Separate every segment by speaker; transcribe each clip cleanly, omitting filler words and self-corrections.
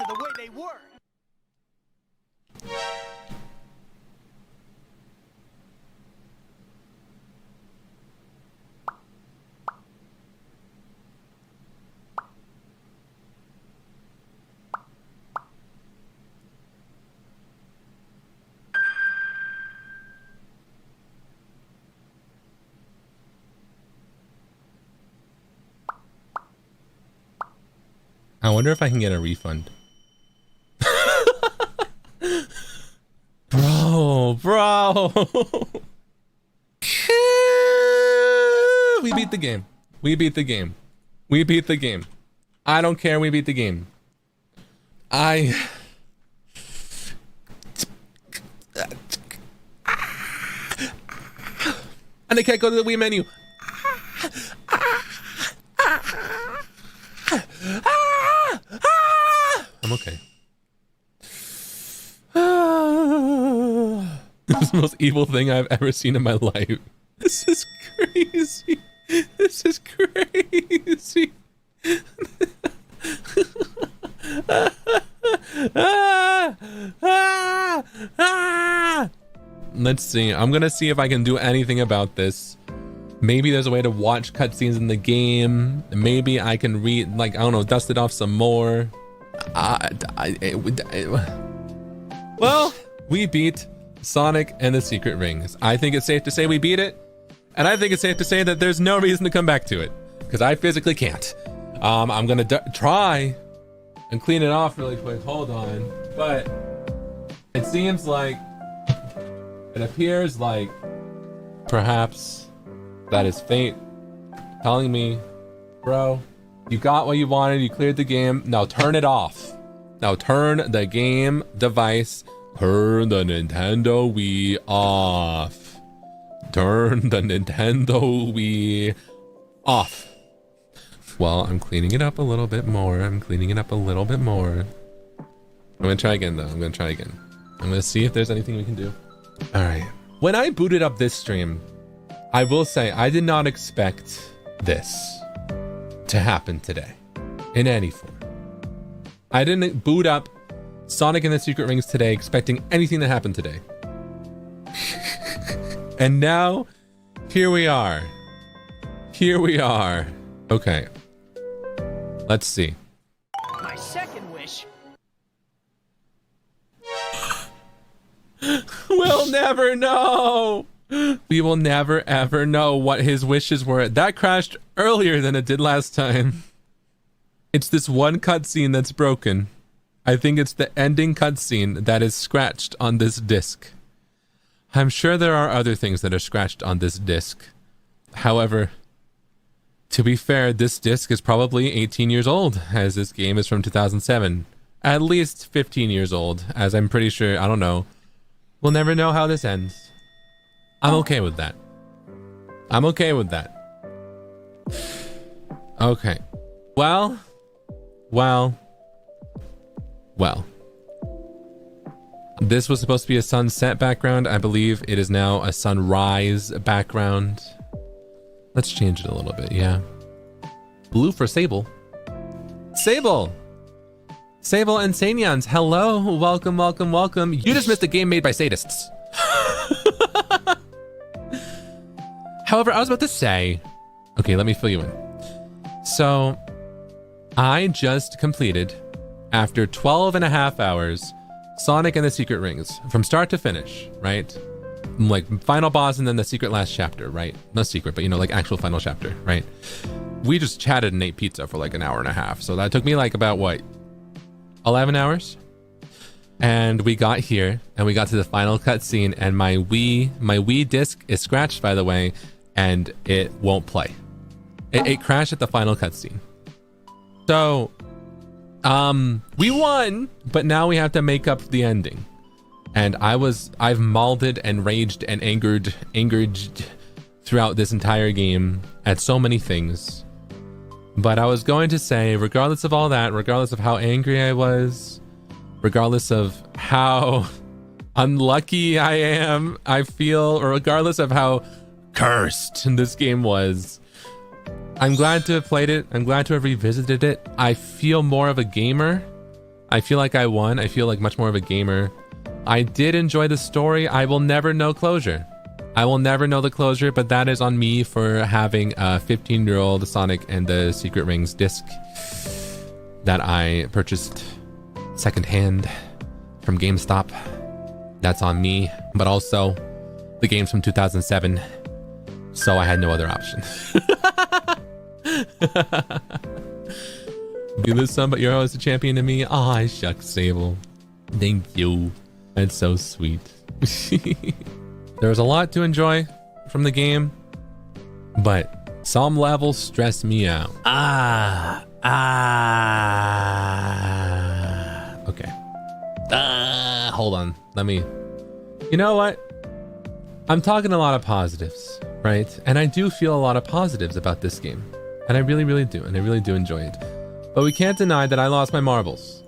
Speaker 1: the way they were.
Speaker 2: I wonder if I can get a refund. Bro. We beat the game. We beat the game. We beat the game. I don't care. We beat the game. And I can't go to the Wii menu. I'm okay. This is the most evil thing I've ever seen in my life. This is crazy. This is crazy. Let's see. I'm gonna see if I can do anything about this. Maybe there's a way to watch cutscenes in the game. Maybe I can read, like, I don't know, dust it off some more. Well, we beat Sonic and the Secret Rings. I think it's safe to say we beat it. And I think it's safe to say that there's no reason to come back to it. Because I physically can't. I'm gonna try and clean it off really quick. Hold on. But it seems like, it appears like perhaps that is fate telling me, bro, you got what you wanted, you cleared the game, now turn it off. Now turn the game device, turn the Nintendo Wii off. Turn the Nintendo Wii off. Well, I'm cleaning it up a little bit more. I'm gonna try again though, I'm gonna see if there's anything we can do. All right. When I booted up this stream, I will say I did not expect this to happen today in any form. I didn't boot up Sonic and the Secret Rings today expecting anything to happen today. And now, here we are. Okay. Let's see.
Speaker 1: My second wish.
Speaker 2: We'll never know. We will never ever know what his wishes were. That crashed earlier than it did last time. It's this one cutscene that's broken. I think it's the ending cutscene that is scratched on this disc. I'm sure there are other things that are scratched on this disc. However, to be fair, this disc is probably 18 years old, as this game is from 2007. At least 15 years old, as I'm pretty sure, I don't know. We'll never know how this ends. I'm okay with that. Okay. Well. This was supposed to be a sunset background. I believe it is now a sunrise background. Let's change it a little bit, yeah. Blue for Sable. Sable and Sanyans, hello. Welcome. You just missed a game made by sadists. However, I was about to say, okay, let me fill you in. So, I just completed, after 12 and a half hours, Sonic and the Secret Rings, from start to finish, right? Like, final boss and then the secret last chapter, right? Not secret, but you know, like actual final chapter, right? We just chatted and ate pizza for like an hour and a half. So that took me like about, what, 11 hours? And we got here, and we got to the final cutscene, and my Wii disc is scratched, by the way, and it won't play. It crashed at the final cutscene. So, we won, but now we have to make up the ending. And I've malded and raged and angered throughout this entire game at so many things. But I was going to say, regardless of all that, regardless of how angry I was, regardless of how unlucky I am, I feel, or regardless of how cursed this game was, I'm glad to have played it. I'm glad to have revisited it. I feel more of a gamer I feel like I won. I feel like much more of a gamer. I did enjoy the story. I will never know closure. I will never know the closure, but that is on me for having a 15-year-old Sonic and the Secret Rings disc that I purchased secondhand from GameStop. That's on me, but also the game's from 2007, so I had no other option. Do this son, but you're always a champion to me. Aw, shucks, Sable. Thank you. That's so sweet. There was a lot to enjoy from the game, but some levels stress me out. Okay. Hold on. Let me... You know what? I'm talking a lot of positives, right? And I do feel a lot of positives about this game. And I really, really do. And I really do enjoy it. But we can't deny that I lost my marbles.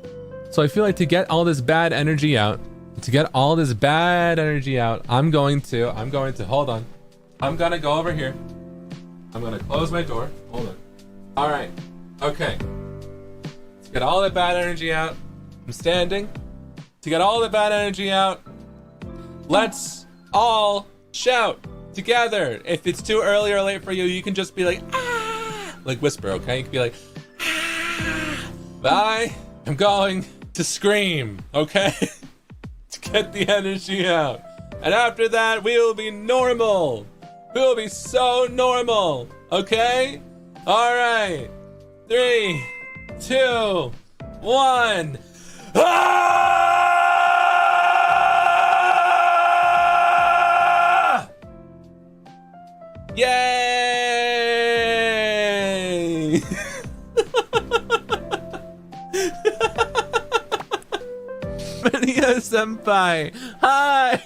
Speaker 2: So I feel like to get all this bad energy out, I'm going to, hold on. I'm gonna go over here. I'm gonna close my door. Hold on. All right. Okay. To get all the bad energy out, I'm standing. To get all the bad energy out, let's all shout together. If it's too early or late for you, you can just be like, ah, like whisper, okay? You can be like, ah. But I am going to scream, okay? To get the energy out. And after that, we will be normal. We will be so normal, okay? All right. 3, 2, 1. Ah! Yay! Maria senpai, hi!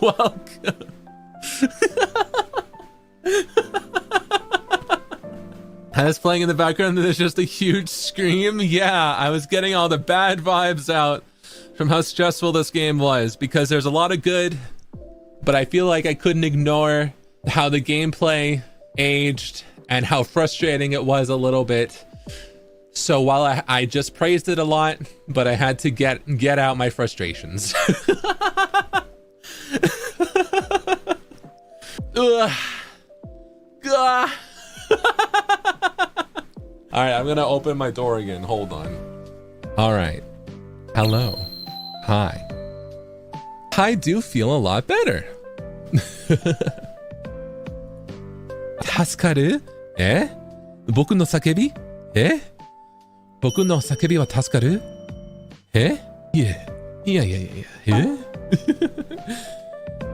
Speaker 2: Welcome. I was playing in the background and there's just a huge scream. Yeah, I was getting all the bad vibes out from how stressful this game was, because there's a lot of good, but I feel like I couldn't ignore how the gameplay aged and how frustrating it was a little bit. So while I just praised it a lot, but I had to get out my frustrations. All right, I'm gonna open my door again. Hold on. All right. Hello. Hi. I do feel a lot better. 助かる？え？僕の叫び？え？僕の叫びは助かる？え？いや。え？